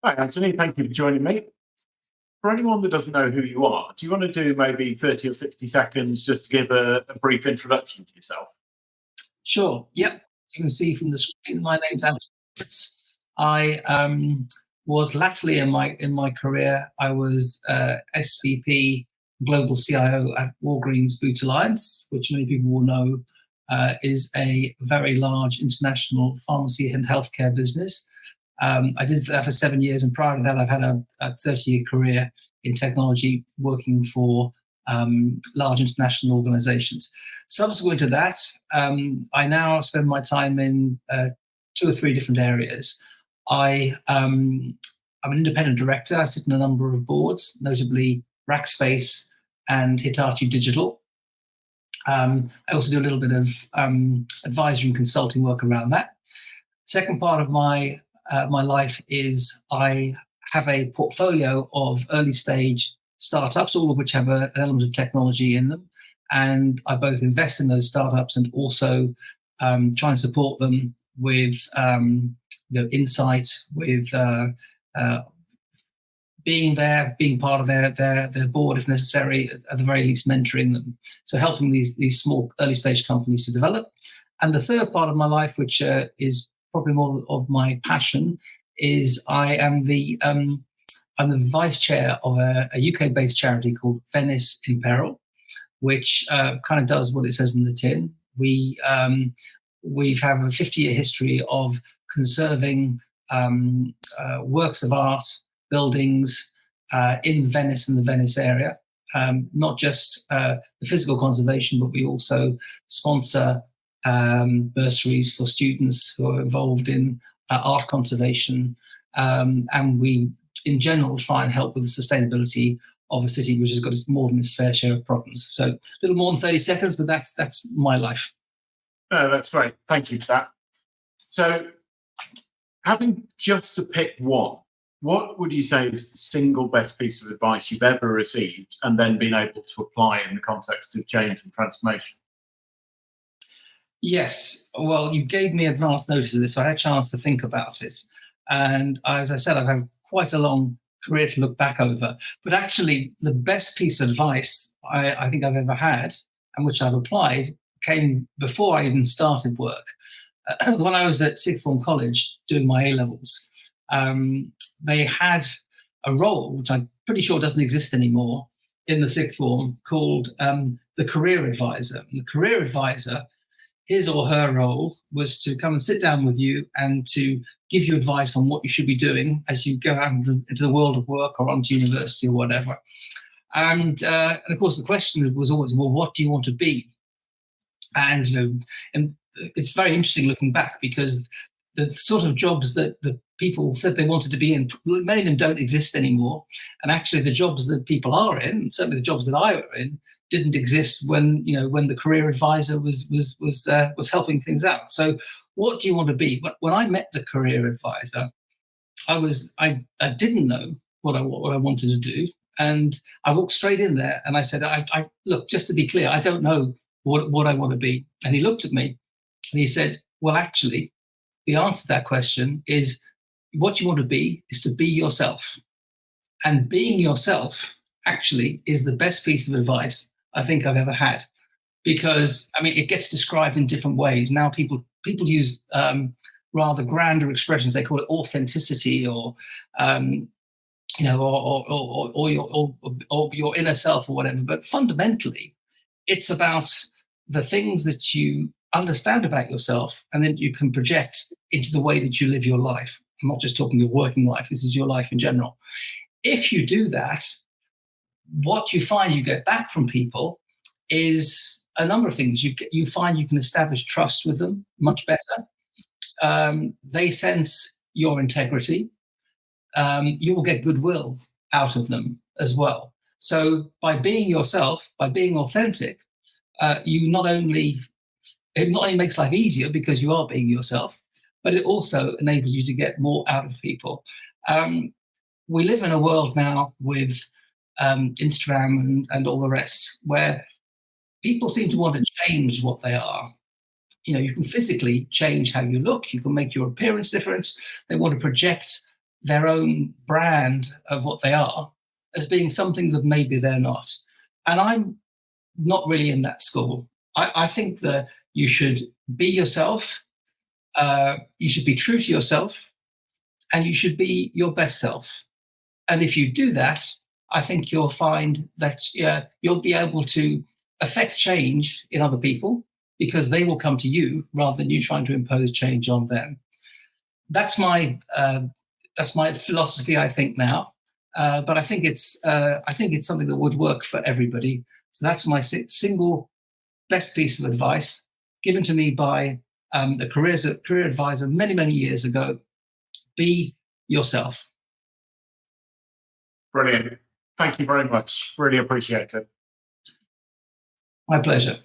Hi, Anthony. Thank you for joining me. For anyone that doesn't know who you are, do you want to do maybe 30 or 60 seconds just to give a brief introduction to yourself? Sure. Yep. You can see from the screen, my name's Anthony. I was latterly in my career, I was SVP Global CIO at Walgreens Boots Alliance, which many people will know is a very large international pharmacy and healthcare business. I did that for 7 years, and prior to that, I've had a 30-year career in technology, working for large international organizations. Subsequent to that, I now spend my time in 2 or 3 different areas. I'm an independent director. I sit in a number of boards, notably Rackspace and Hitachi Digital. I also do a little bit of advisory and consulting work around that. Second part of my life is I have a portfolio of early stage startups, all of which have an element of technology in them. And I both invest in those startups and also try and support them with insight, with being there, being part of their board if necessary, at the very least mentoring them. So helping these small early stage companies to develop. And the third part of my life, which is probably more of my passion, is I'm the vice chair of a UK-based charity called Venice in Peril, which kind of does what it says in the tin. We've have a 50-year history of conserving works of art, buildings in Venice and the Venice area. Not just the physical conservation, but we also sponsor bursaries for students who are involved in art conservation, and we in general try and help with the sustainability of a city which has got more than its fair share of problems. So a little more than 30 seconds, but that's my life. No, that's great. Thank you for that. So having just to pick one, what would you say is the single best piece of advice you've ever received and then been able to apply in the context of change and transformation? Yes. Well, you gave me advance notice of this, so I had a chance to think about it. And as I said, I've had quite a long career to look back over. But actually, the best piece of advice I think I've ever had, and which I've applied, came before I even started work. When I was at sixth form college doing my A-levels, they had a role, which I'm pretty sure doesn't exist anymore, in the sixth form called the career advisor. And the career advisor, his or her role was to come and sit down with you and to give you advice on what you should be doing as you go out into the world of work or onto university or whatever. And of course, the question was always, well, what do you want to be? And and it's very interesting looking back, because the sort of jobs that the people said they wanted to be in, many of them don't exist anymore. And actually, the jobs that people are in, certainly the jobs that I were in, didn't exist when the career advisor was helping things out. So, what do you want to be? When I met the career advisor, I didn't know what I wanted to do, and I walked straight in there and I said, I look, just to be clear, I don't know what I want to be. And he looked at me and he said, well, actually, the answer to that question is, what you want to be is to be yourself. And being yourself actually is the best piece of advice I think I've ever had, because it gets described in different ways. Now people use rather grander expressions. They call it authenticity, or your inner self or whatever. But fundamentally, it's about the things that you understand about yourself, and then you can project into the way that you live your life. I'm not just talking your working life. This is your life in general. If you do that, what you find you get back from people is a number of things. You find you can establish trust with them much better. They sense your integrity. You will get goodwill out of them as well. So by being yourself, by being authentic, it not only makes life easier because you are being yourself, but it also enables you to get more out of people. We live in a world now with Instagram and all the rest, where people seem to want to change what they are. You can physically change how you look. You can make your appearance different. They want to project their own brand of what they are as being something that maybe they're not. And I'm not really in that school. I think that you should be yourself, you should be true to yourself, and you should be your best self. And if you do that, I think you'll find that you'll be able to affect change in other people because they will come to you rather than you trying to impose change on them. That's my philosophy, I think now. But I think it's something that would work for everybody. So that's my single best piece of advice given to me by a career advisor many, many years ago. Be yourself. Brilliant. Thank you very much. Really appreciate it. My pleasure.